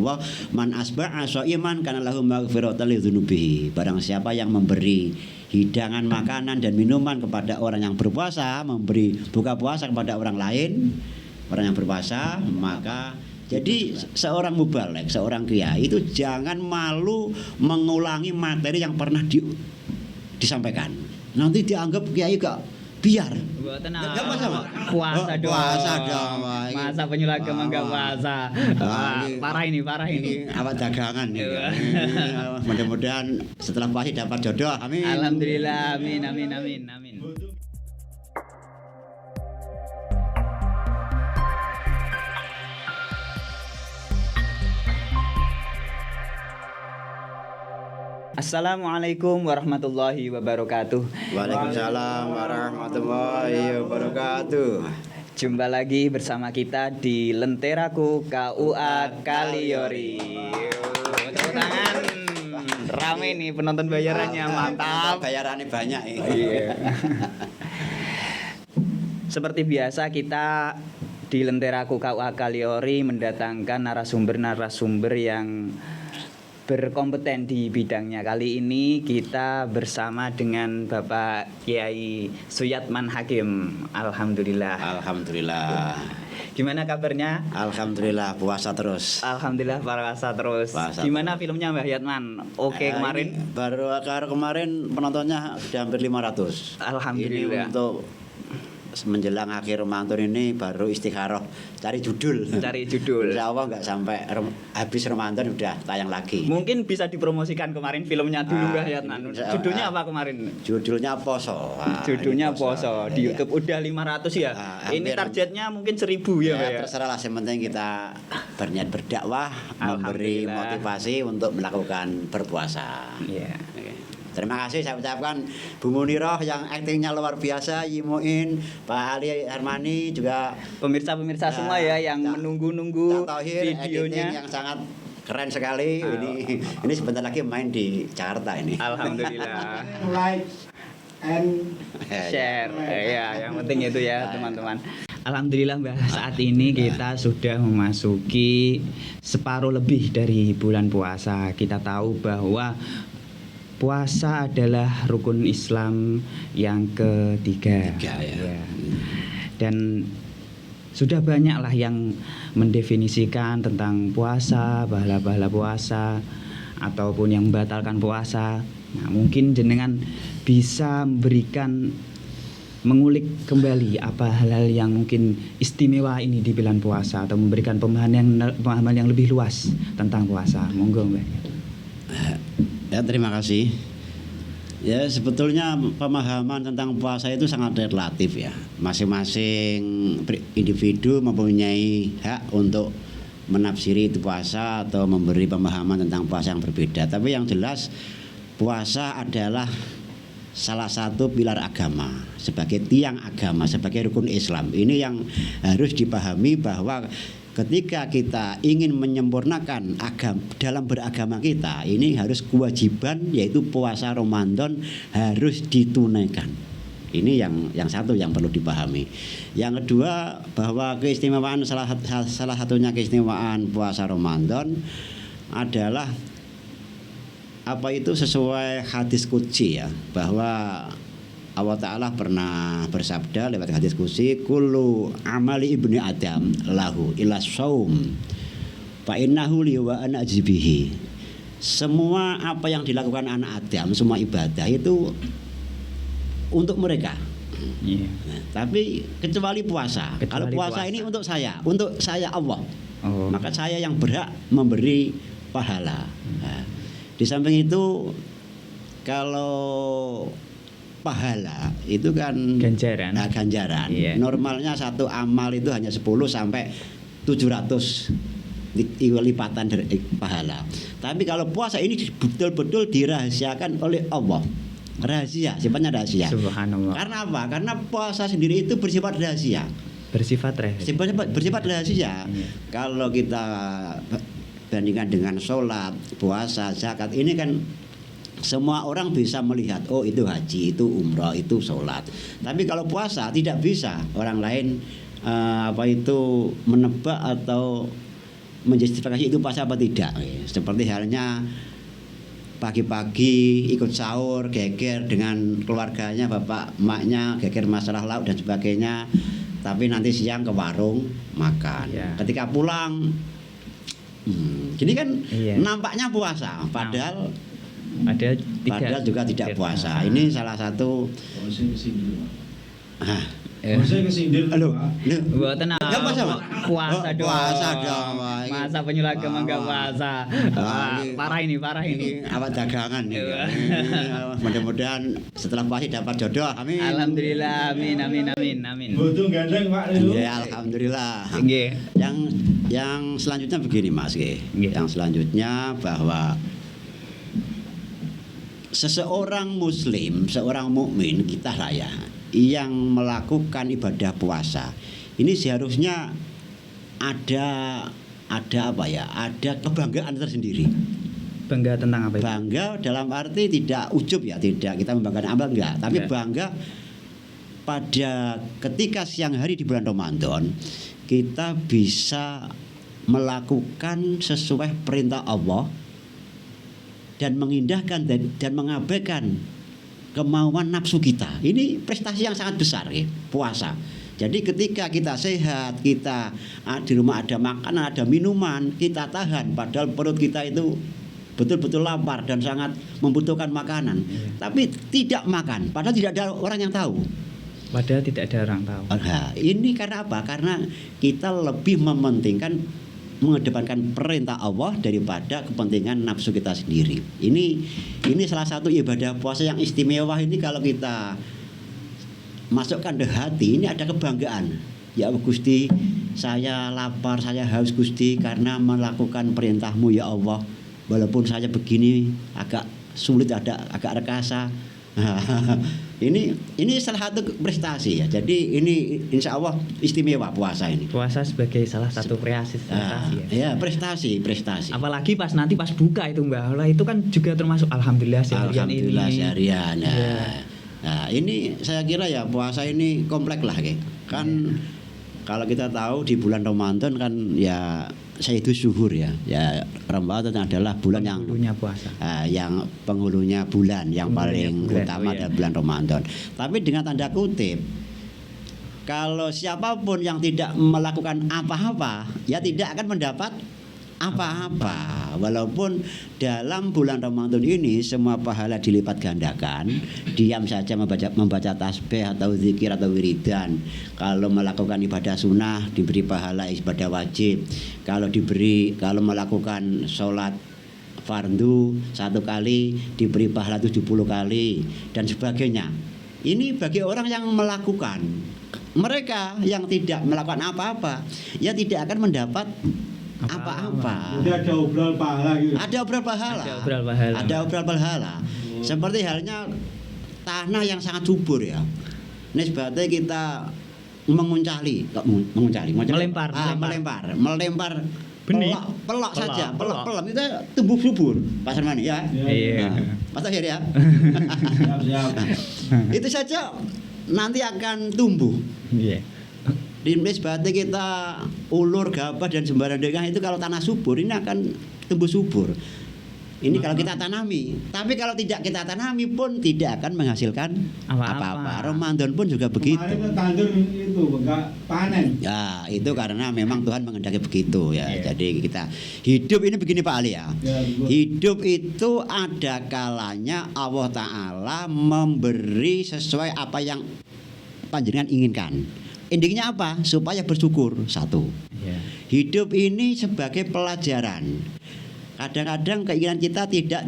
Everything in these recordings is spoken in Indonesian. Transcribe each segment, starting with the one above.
Allah, man asba'a shaiman kana lahu maghfiratan lidzunubihi. Barang siapa yang memberi hidangan makanan dan minuman kepada orang yang berpuasa, memberi buka puasa kepada orang lain, orang yang berpuasa, maka jadi seorang mubalek, seorang kiai itu jangan malu mengulangi materi yang pernah disampaikan. Nanti dianggap kiai kok biar. Enggak puasa dong. Puasa dong. Masa penyuluh agama enggak puasa. Parah ini. Awak dagangan nih. Mudah-mudahan setelah puasa dapat jodoh. Amin. Alhamdulillah. Amin. Assalamualaikum warahmatullahi wabarakatuh. Waalaikumsalam warahmatullahi wabarakatuh. Jumpa lagi bersama kita di Lenteraku KUA Kaliori. Tepuk tangan. Rame nih penonton bayarannya, mantap. Bayarannya banyak ya. Iya. Seperti biasa kita di Lenteraku KUA Kaliori mendatangkan narasumber yang berkompeten di bidangnya. Kali ini kita bersama dengan Bapak Kiai Suyatman Hakim. Alhamdulillah. Gimana kabarnya? Alhamdulillah puasa terus. Alhamdulillah puasa terus. Gimana filmnya Mbah Yatman? Oke, kemarin baru kemarin penontonnya sudah hampir 500. Alhamdulillah. Ini untuk menjelang akhir Ramadan ini baru istikharah cari judul. Insya Allah nggak sampai habis Ramadan udah tayang lagi. Mungkin bisa dipromosikan kemarin filmnya dulu Mbah Yatman. Judulnya apa kemarin? Judulnya Poso. Judulnya Poso. Di YouTube udah 500 ya. Ini targetnya mungkin 1000 ya, Mbak ya. Terserah lah, yang penting kita berniat berdakwah, memberi motivasi untuk melakukan berpuasa. Iya. Terima kasih saya ucapkan Bu Muniroh yang aktingnya luar biasa, Yimuin, Pak Ali Hermani, juga pemirsa semua ya yang menunggu-nunggu videonya yang sangat keren sekali. Ini sebentar lagi main di Jakarta ini. Alhamdulillah. Like and share. Ya, yang penting itu ya, teman-teman. Alhamdulillah Mbah, saat ini kita sudah memasuki separuh lebih dari bulan puasa. Kita tahu bahwa puasa adalah rukun Islam yang ketiga. Ya. Dan sudah banyaklah yang mendefinisikan tentang puasa, pahala-pahala puasa, ataupun yang membatalkan puasa. Nah, mungkin jenengan bisa mengulik kembali apa hal-hal yang mungkin istimewa ini di bulan puasa, atau memberikan pemahaman yang lebih luas tentang puasa. Monggo Mbak. Ya, terima kasih. Ya, sebetulnya pemahaman tentang puasa itu sangat relatif ya. Masing-masing individu mempunyai hak untuk menafsiri itu puasa atau memberi pemahaman tentang puasa yang berbeda. Tapi yang jelas puasa adalah salah satu pilar agama, sebagai tiang agama, sebagai rukun Islam. Ini yang harus dipahami, bahwa ketika kita ingin menyempurnakan dalam beragama kita, ini harus kewajiban, yaitu puasa Ramadan harus ditunaikan. Ini yang satu yang perlu dipahami. Yang kedua, bahwa keistimewaan salah satunya keistimewaan puasa Ramadan adalah apa itu sesuai hadis qudsi ya, bahwa Allah Ta'ala pernah bersabda lewat hadis qudsi, kullu amali ibni adam lahu illa shaum fa innahu li wa ana ajbihi. Semua apa yang dilakukan anak Adam, semua ibadah itu untuk mereka. Nah, tapi kecuali puasa. Kalau puasa ini untuk saya Allah. Maka saya yang berhak memberi pahala. Nah, di samping itu, kalau pahala itu kan ganjaran. Yeah. Normalnya satu amal itu hanya 10 sampai 700 lipatan dari pahala. Tapi kalau puasa ini betul-betul dirahasiakan oleh Allah. Rahasia, sifatnya rahasia. Subhanallah. Karena apa? Karena puasa sendiri itu bersifat rahasia. Bersifat rahasia. Yeah. Kalau kita bandingkan dengan sholat, puasa, zakat, ini kan semua orang bisa melihat, oh itu haji, itu umrah, itu sholat. Tapi kalau puasa tidak bisa orang lain menebak atau menjustifikasi itu puasa apa tidak. Seperti halnya pagi-pagi ikut sahur, geger dengan keluarganya, bapak emaknya, geger masalah lauk dan sebagainya. Tapi nanti siang ke warung makan. Iya. Ketika pulang, gini kan Iya. nampaknya puasa, padahal juga tidak puasa. Ah. Ini salah satu. Saya kesindir. Halo. Mboten Enggak puasa, Pak? puasa Oh, dong. puasa dong, Pak. Ini- Masa penyulagam enggak puasa. Wah, ini- parah ini. Ini awak dagangan nih. Iya. Mudah-mudahan setelah puasa dapat jodoh. Amin. Alhamdulillah, amin. Butuh gandeng Pak. Ya, alhamdulillah. Nggih. Yang selanjutnya begini Mas, Nggih. Yang selanjutnya bahwa seseorang muslim, seorang mukmin kita lah ya, yang melakukan ibadah puasa ini seharusnya ada apa ya? Ada kebanggaan tersendiri. Bangga tentang apa itu? Bangga dalam arti tidak ujub ya, tidak kita membanggakan apa enggak, tapi Enggak. bangga pada ketika siang hari di bulan Ramadan kita bisa melakukan sesuai perintah Allah dan mengindahkan dan mengabaikan kemauan nafsu kita. Ini prestasi yang sangat besar ya, puasa. Jadi ketika kita sehat, kita di rumah ada makanan, ada minuman, kita tahan padahal perut kita itu betul-betul lapar dan sangat membutuhkan makanan. Tapi tidak makan, padahal tidak ada orang yang tahu. Padahal tidak ada orang tahu. Nah, ini karena apa? Karena kita lebih mementingkan mengedepankan perintah Allah daripada kepentingan nafsu kita sendiri. Ini salah satu ibadah puasa yang istimewa. Ini kalau kita masukkan ke hati, ini ada kebanggaan. Ya Gusti, saya lapar, saya haus Gusti karena melakukan perintah-Mu ya Allah. Walaupun saya begini agak sulit, agak rekasa. Ini salah satu prestasi ya. Jadi ini insya Allah istimewa puasa ini. Puasa sebagai salah satu prestasi ya. Ya prestasi. Apalagi pas buka itu Mbak. Lah itu kan juga termasuk alhamdulillah seharian Alhamdulillah ini. seharian. Ya. Iya. Nah, ini saya kira ya puasa ini kompleks lah kan. Kalau kita tahu di bulan Ramadan kan ya Sayyidus Syuhur ya. Ya Ramadan adalah bulan Penghulunya puasa. yang penghulunya bulan yang Penghulunya paling bulan, utama oh iya. adalah bulan Ramadan. Tapi dengan tanda kutip, kalau siapapun yang tidak melakukan apa-apa, ya tidak akan mendapat apa-apa. Walaupun dalam bulan Ramadan ini semua pahala dilipat gandakan, diam saja membaca tasbih atau zikir atau wiridan. Kalau melakukan ibadah sunnah diberi pahala ibadah wajib. Kalau melakukan sholat fardu 1 kali diberi pahala 70 kali dan sebagainya. Ini bagi orang yang melakukan. Mereka yang tidak melakukan apa-apa, ya tidak akan mendapat apa-apa. Jadi ada obral pahala gitu. Ada obral pahala. Ada obral pahala. Seperti halnya tanah yang sangat subur ya. Nisbatnya kita melempar Benih. pelok saja, Pelok. pelok itu tumbuh subur. Pasar mana ya? Iya. Mas Tahir ya. Siap. Itu saja nanti akan tumbuh. Iya. Di nisbatnya kita ulur, gabah dan sembarang dengan itu kalau tanah subur ini akan tumbuh subur. Ini kalau kita tanami. Tapi kalau tidak kita tanami pun tidak akan menghasilkan apa-apa. Ramadan pun juga begitu. Kemarin tandur itu enggak panen. Ya, itu karena memang Tuhan menghendaki begitu ya. Iya. Jadi kita hidup ini begini Pak Ali ya. Ya, betul. Hidup itu ada kalanya Allah Ta'ala memberi sesuai apa yang panjenengan inginkan. Endingnya apa? Supaya bersyukur. Satu. Iya. Hidup ini sebagai pelajaran. Kadang-kadang keinginan kita tidak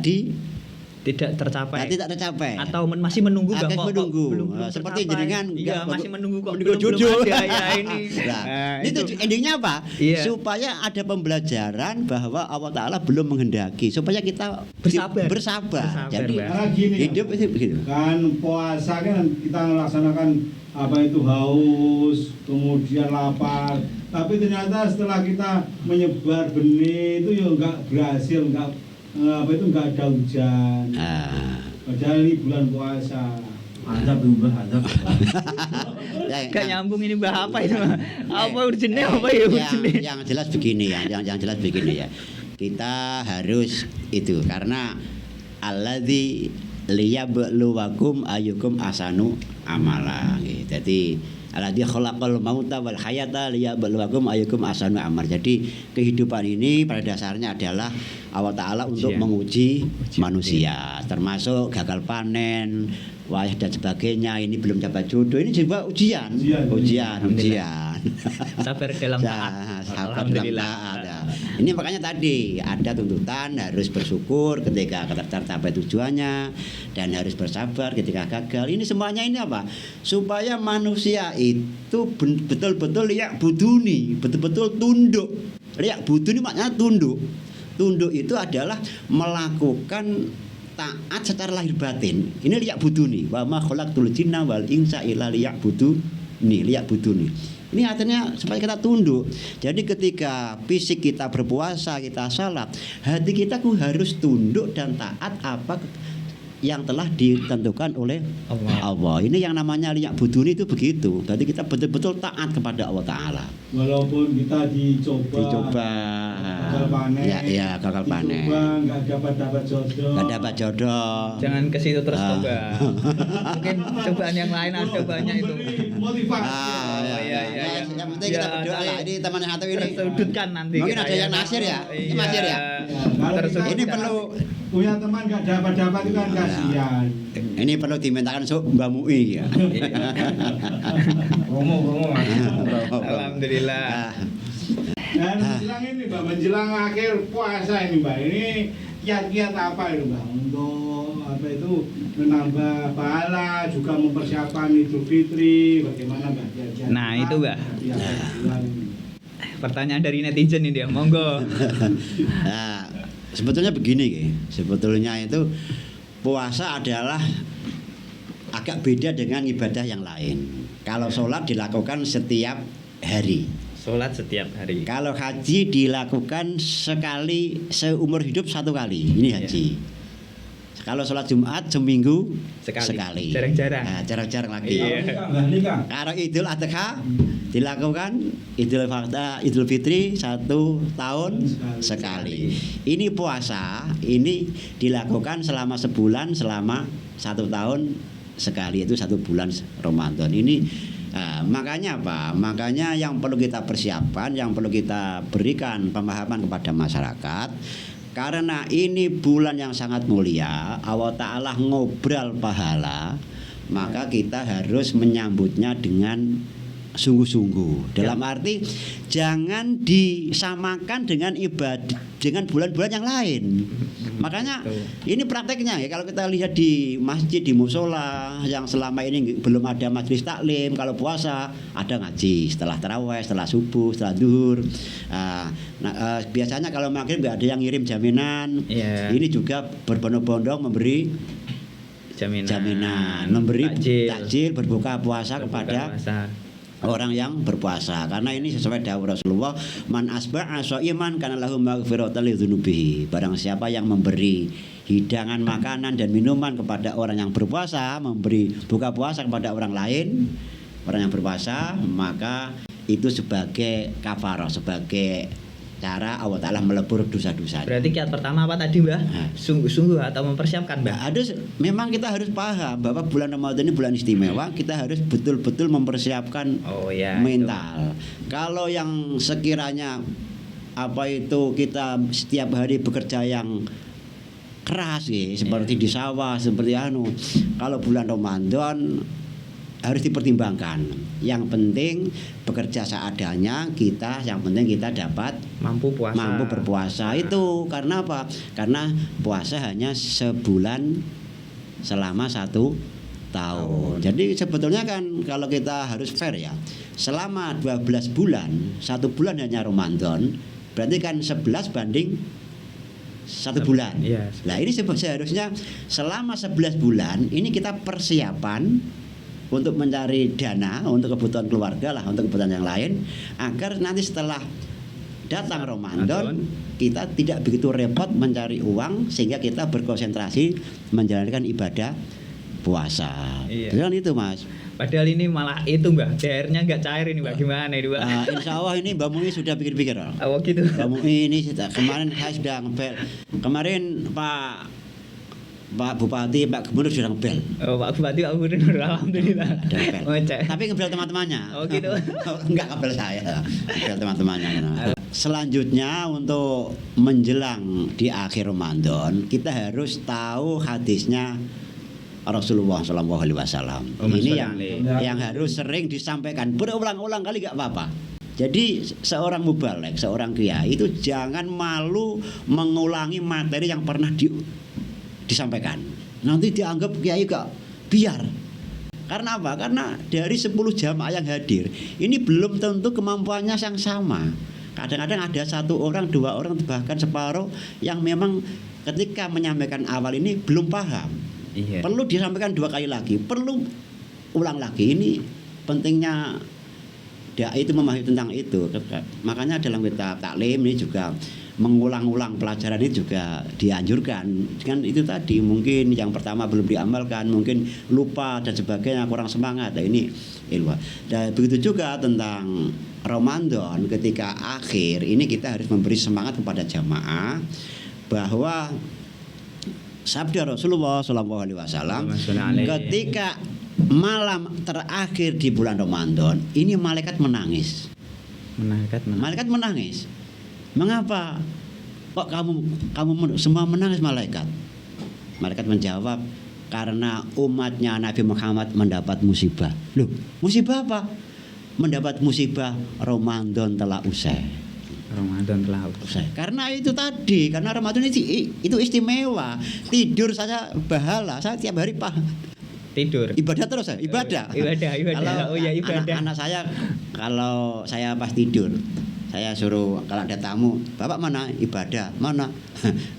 tercapai. tidak tercapai. Atau masih menunggu Akan kok menunggu. belum Seperti tercapai. jenengan Iya, enggak masih menunggu kok menunggu belum jodoh. ada ya ini. Nah, itu itu endingnya apa? Iya. Supaya ada pembelajaran bahwa Allah Ta'ala belum menghendaki supaya kita bersabar. Jadi Mbak. Karena gini hidup itu begitu. kan puasa kan kita melaksanakan apa itu haus, kemudian lapar. Tapi ternyata setelah kita menyebar benih itu ya enggak berhasil, enggak ada hujan. Ah, Padahal ini bulan puasa. Azab Mbah, azab. Gak nyambung ini Mbah apa itu? Apa urgennya apa ya urgennya? yang jelas begini ya, yang jelas begini ya. Kita harus itu karena alladzi liyabluwakum ayyukum ahsanu amala. Jadi alladzi khalaqal mauta wal hayata liyabluwakum ayyukum ahsanu amal. Jadi kehidupan ini pada dasarnya adalah Allah Ta'ala untuk menguji manusia, termasuk gagal panen, wayah dan sebagainya. Ini belum dapat jodoh, ini juga ujian. Sabar dalam taat. Sabar dalam taat. Ya. Ini makanya tadi ada tuntutan harus bersyukur ketika tercapai tujuannya dan harus bersabar ketika gagal. Ini semuanya ini apa? Supaya manusia itu betul-betul liyak buduni, betul-betul tunduk. Liyak buduni maknanya tunduk. Tunduk itu adalah melakukan taat secara lahir batin. Ini liyak buduni. Wa ma khalaqtul jinna wal insa illa liya'buduni. Ini artinya supaya kita tunduk. Jadi ketika fisik kita berpuasa, kita salat, hati kita harus tunduk dan taat apa yang telah ditentukan oleh Allah. Ini yang namanya liyak buduni itu begitu. Berarti kita betul-betul taat kepada Allah Ta'ala. Walaupun kita dicoba gagal panen, gagal panen. Dicoba nggak dapat jodoh. Nggak dapat jodoh. Jangan ke situ terus coba. Mungkin cobaan yang lain ada banyak itu. Motivasi. Yang penting kita berdoa lah. Ini teman yang satu ini. Tersudutkan nanti. Mungkin ada yang nasir ya. Ini nasir ya. Ini perlu punya teman nggak dapat itu kan kasihan. Ini perlu dimintakan Mbak Mui ya. Romo. Alhamdulillah. Dan menjelang ini Mbak, menjelang akhir puasa ini Mbak, ini kiat-kiat apa itu Mbak untuk apa itu menambah pahala juga mempersiapkan Idul Fitri, bagaimana Mbak kiat-kiat? Nah, itu Mbak. Pertanyaan dari netizen ini dia, monggo. Nah, sebetulnya begini Ki. Sebetulnya itu puasa adalah agak beda dengan ibadah yang lain. Kalau sholat dilakukan setiap hari. Sholat setiap hari. Kalau haji dilakukan sekali seumur hidup satu kali. Ini haji. Kalau sholat Jumat seminggu sekali. Jarang-jarang. Nah, jarang-jarang lagi. Nikah. Kalau Idul Adha dilakukan Idul Fitri 1 tahun sekali. Ini puasa ini dilakukan selama sebulan, selama 1 tahun sekali, itu 1 bulan Ramadan. Ini makanya apa? Makanya yang perlu kita persiapkan, yang perlu kita berikan pemahaman kepada masyarakat. Karena ini bulan yang sangat mulia, Allah Ta'ala ngobrol pahala, maka kita harus menyambutnya dengan sungguh-sungguh. Dalam arti jangan disamakan dengan ibadah dengan bulan-bulan yang lain. Makanya ini prakteknya ya, kalau kita lihat di masjid, di musola yang selama ini belum ada majelis taklim, kalau puasa ada ngaji setelah tarawih, setelah subuh, setelah zuhur. Biasanya kalau maghrib nggak ada yang ngirim jaminan. Ini juga berbondong-bondong memberi jaminan, memberi takjil berbuka puasa kepada orang yang berpuasa, karena ini sesuai dawuh Rasulullah, man asba'a shaiman kana lahu maghfiratan li dzunubihi. Barang siapa yang memberi hidangan makanan dan minuman kepada orang yang berpuasa, memberi buka puasa kepada orang lain, orang yang berpuasa, maka itu sebagai kafarah, sebagai cara Allah Ta'ala melebur dosa-dosa. Berarti kiat pertama apa tadi Mbah? Sungguh-sungguh atau mempersiapkan Mbah? Memang kita harus paham bahwa bulan Ramadan ini bulan istimewa. Kita harus betul-betul mempersiapkan mental. Kalau yang sekiranya apa itu kita setiap hari bekerja yang keras seperti di sawah, seperti kalau bulan Ramadan harus dipertimbangkan. Yang penting bekerja seadanya, yang penting kita dapat mampu berpuasa. Itu karena apa? Karena puasa hanya sebulan selama 1 tahun. Jadi sebetulnya kan kalau kita harus fair ya, selama 12 bulan, 1 bulan hanya Ramadan, berarti kan 11 banding 1 bulan. Nah ini seharusnya selama 11 bulan ini kita persiapan untuk mencari dana untuk kebutuhan keluarga lah, untuk kebutuhan yang lain, agar nanti setelah datang Ramadan kita tidak begitu repot mencari uang, sehingga kita berkonsentrasi menjalankan ibadah puasa. Iya. Kan itu Mas. Padahal ini malah itu Mbah, cairnya nggak cair ini Mbak, gimana ini Mbak? Insya Allah ini Mbak Mui sudah pikir-pikir. Oh gitu. Mbak Mui ini kemarin saya sudah ngebel. Kemarin Pak Bupati, Pak Gubernur sudah ngebel. Oh Pak Bupati, Pak Gubernur, alhamdulillah. Ada ngebel. Oh, cek. Tapi ngebel teman-temannya. Oh gitu. Enggak ngebel saya. Ngebel teman-temannya. Selanjutnya untuk menjelang di akhir Ramadan, kita harus tahu hadisnya Rasulullah Shallallahu Alaihi Wasallam. Ini yang harus sering disampaikan berulang-ulang kali nggak apa-apa. Jadi seorang mubalek, seorang kiai itu jangan malu mengulangi materi yang pernah disampaikan. Nanti dianggap kiai gak biar. Karena apa? Karena dari 10 jamaah yang hadir, ini belum tentu kemampuannya yang sama. Kadang-kadang ada 1 orang, 2 orang, bahkan separuh yang memang ketika menyampaikan awal ini belum paham. Iya. Perlu disampaikan 2 kali lagi, perlu ulang lagi. Ini pentingnya dai itu memahami tentang itu. Makanya dalam kitab taklim ini juga mengulang-ulang pelajaran ini juga dianjurkan. Kan itu tadi mungkin yang pertama belum diamalkan, mungkin lupa dan sebagainya, kurang semangat. Nah, ini ilmu. Dan begitu juga tentang Ramadan ketika akhir ini kita harus memberi semangat kepada jamaah bahwa sabda Rasulullah Shallallahu Alaihi Wasallam ketika malam terakhir di bulan Ramadan ini malaikat menangis. Malaikat menangis. Mengapa? Kok kamu semua menangis malaikat? Malaikat menjawab, karena umatnya Nabi Muhammad mendapat musibah. Loh, musibah apa? Mendapat musibah Ramadan telah usai. Ramadan telah usai. Karena itu tadi, karena Ramadan itu istimewa. Tidur saja bahala. Saya tiap hari tidur. Ibadah terus ya, ibadah. Ibadah. Kalau oh ya ibadah. Anak saya kalau saya pas tidur, saya suruh kalau ada tamu, bapak mana? Ibadah. Mana?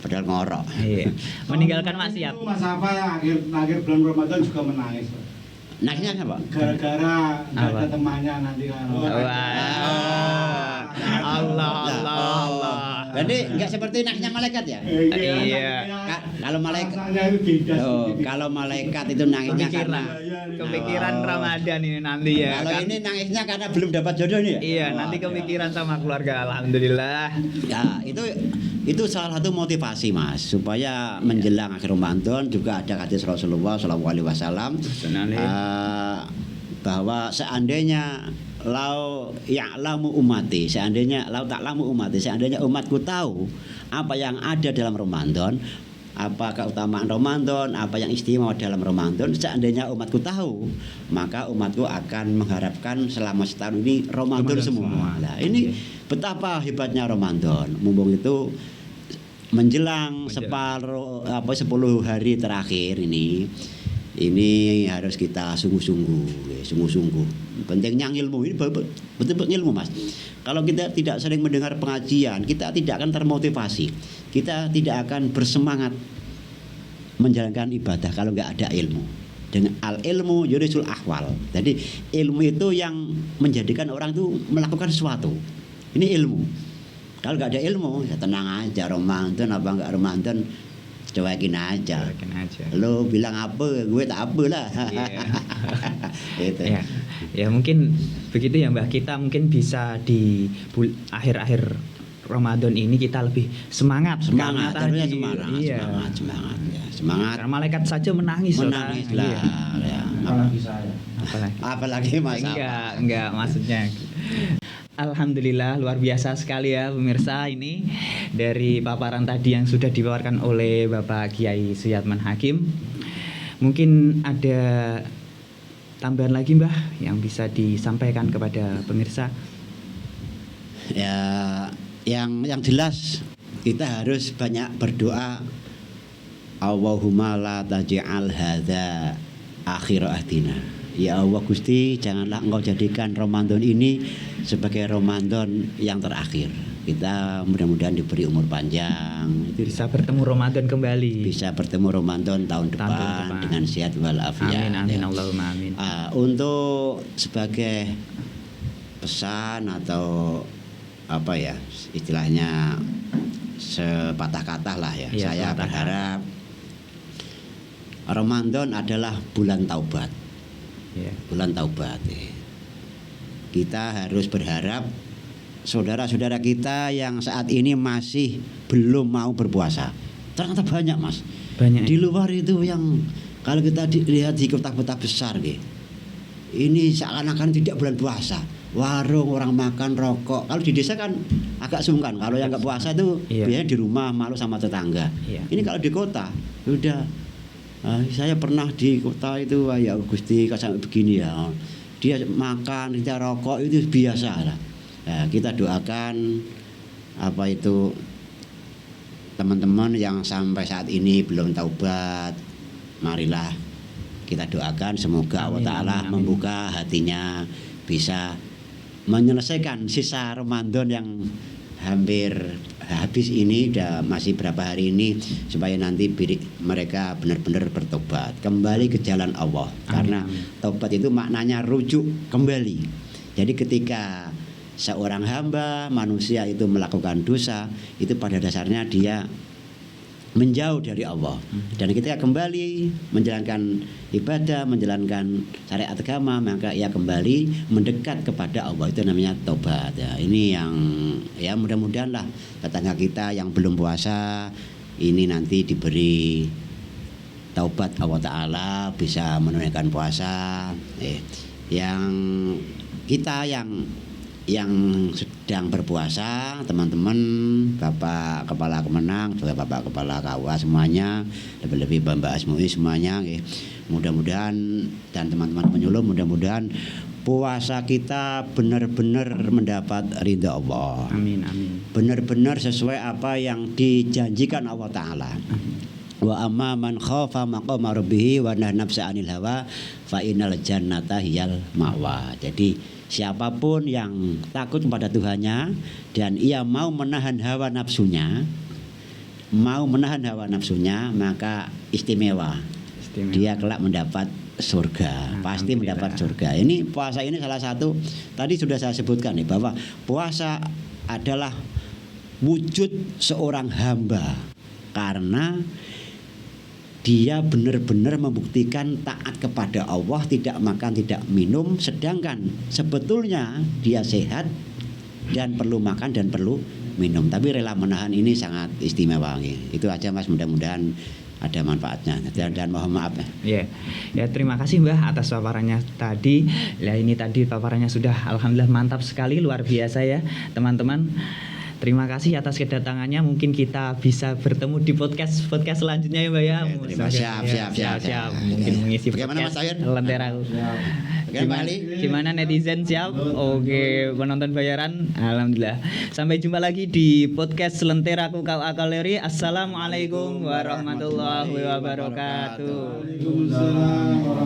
Padahal ngorok. Iya. Meninggalkan maksiat. Mas Hafal akhir bulan Ramadan juga menangis. Nangisnya apa? Gara-gara nggak ada temannya nanti kalau. Allah. Jadi nggak seperti naksnya malaikat ya? Iya. Kalau malaikat, Rasanya itu beda sedikit. kalau malaikat itu nangisnya karena Kepikiran Ramadan ini nanti ya. kalau kan? ini nangisnya karena belum dapat jodoh nih ya? Iya, nanti kepikiran sama keluarga, alhamdulillah. Ya, itu salah satu motivasi Mas supaya menjelang akhir Ramadan juga ada hadis Rasulullah Shallallahu Alaihi Wasallam bahwa seandainya lau ya'lamu ummati, seandainya umatku tahu apa yang ada dalam Ramadan, apa keutamaan Ramadan, apa yang istimewa dalam Ramadan, seandainya umatku tahu, maka umatku akan mengharapkan selama setahun ini Ramadan semua. Nah, ini betapa hebatnya Ramadan. Mumpung itu menjelang 10 hari terakhir ini harus kita sungguh-sungguh. Pentingnya ilmu ini betul-betul ilmu Mas. Kalau kita tidak sering mendengar pengajian, kita tidak akan termotivasi. Kita tidak akan bersemangat menjalankan ibadah kalau nggak ada ilmu. Dengan al-ilmu yurisul ahwal. Jadi ilmu itu yang menjadikan orang itu melakukan sesuatu. Ini ilmu. Kalau nggak ada ilmu, ya tenang aja, Ramadan apa nggak Ramadan, cuekin aja. Lo bilang apa, gue tak apa lah. Gitu. Ya mungkin begitu ya Mbah. Kita mungkin bisa di akhir-akhir Ramadan ini kita lebih semangat. Semangat. Iya. Semangat. Karena malaikat saja menangis lah. Iya. Ya. Apalagi Mas. Enggak maksudnya. Alhamdulillah luar biasa sekali ya pemirsa, ini dari paparan tadi yang sudah dipaparkan oleh Bapak Kiai Suyatman Hakim. Mungkin ada tambahan lagi Mbah yang bisa disampaikan kepada pemirsa? Ya, yang jelas kita harus banyak berdoa. Allahumma la taj'al hadza akhir ahdina. Ya Allah Gusti, janganlah Engkau jadikan Ramadan ini sebagai Ramadan yang terakhir. Kita mudah-mudahan diberi umur panjang, bisa bertemu Ramadan kembali. Bisa bertemu Ramadan tahun depan dengan sehat walafiat. Amin, Allahumma amin. Untuk sebagai pesan atau apa ya istilahnya sepatah kata lah ya, saya berharap Ramadan adalah bulan taubat. Ya. Bulan taubat. Kita harus berharap saudara-saudara kita yang saat ini masih belum mau berpuasa. Ternyata banyak, Mas. Banyak. Di luar itu yang kalau kita lihat di kota-kota besar ini seakan-akan tidak bulan puasa. Warung, orang makan, rokok. Kalau di desa kan agak sungkan. Kalau yang nggak puasa itu Iya. biasanya di rumah malu sama tetangga. Iya. Ini kalau di kota, udah saya pernah di kota itu, ya Gusti kok sampai begini ya. Dia makan, kita rokok itu biasa lah. Nah, kita doakan teman-teman yang sampai saat ini belum taubat, marilah kita doakan semoga Allah Amin, Ta'ala amin, amin. membuka hatinya, bisa menyelesaikan sisa Ramadan yang hampir habis ini, masih berapa hari ini, supaya nanti mereka benar-benar bertobat kembali ke jalan Allah. Karena tobat itu maknanya rujuk kembali. Jadi ketika seorang hamba manusia itu melakukan dosa, itu pada dasarnya dia menjauh dari Allah, dan ketika kembali menjalankan ibadah, menjalankan syariat agama, maka ia kembali mendekat kepada Allah. Itu namanya tobat ya. Ini yang ya mudah-mudahan lah tetangga kita yang belum puasa ini nanti diberi taubat Allah Ta'ala, bisa menunaikan puasa. Yang kita yang sedang berpuasa, teman-teman, Bapak Kepala Kemenang, juga Bapak Kepala KUA semuanya, lebih-lebih Mbak Asmui semuanya, mudah-mudahan, dan teman-teman penyuluh, mudah-mudahan puasa kita benar-benar mendapat ridha Allah. Amin, amin. Benar-benar sesuai apa yang dijanjikan Allah Ta'ala. Wa amma man khafa maqama rabbih wa nahaa nafsa 'anil hawa fa innal jannata hiyal ma'wa. Jadi siapapun yang takut kepada Tuhannya dan ia mau menahan hawa nafsunya, maka istimewa. Dia kelak mendapat surga, pasti mendapat surga. Ini puasa ini salah satu, tadi sudah saya sebutkan nih, bahwa puasa adalah wujud seorang hamba, karena dia benar-benar membuktikan taat kepada Allah, tidak makan, tidak minum, sedangkan sebetulnya dia sehat dan perlu makan dan perlu minum, tapi rela menahan. Ini sangat istimewa. Itu aja, Mas, mudah-mudahan ada manfaatnya, dan mohon maaf ya. Ya, terima kasih Mbah atas paparannya tadi. Ya, ini tadi paparannya sudah alhamdulillah mantap sekali, luar biasa ya teman-teman. Terima kasih atas kedatangannya. Mungkin kita bisa bertemu di podcast selanjutnya ya Mbak ya. Siap. Mungkin mengisi bagaimana, Mas podcast Tahir? Lentera. Gimana netizen, siap? Oke, penonton bayaran, alhamdulillah. Sampai jumpa lagi di podcast Lentera KUA Kaleri. Assalamualaikum warahmatullahi wabarakatuh. Waalaikumsalam.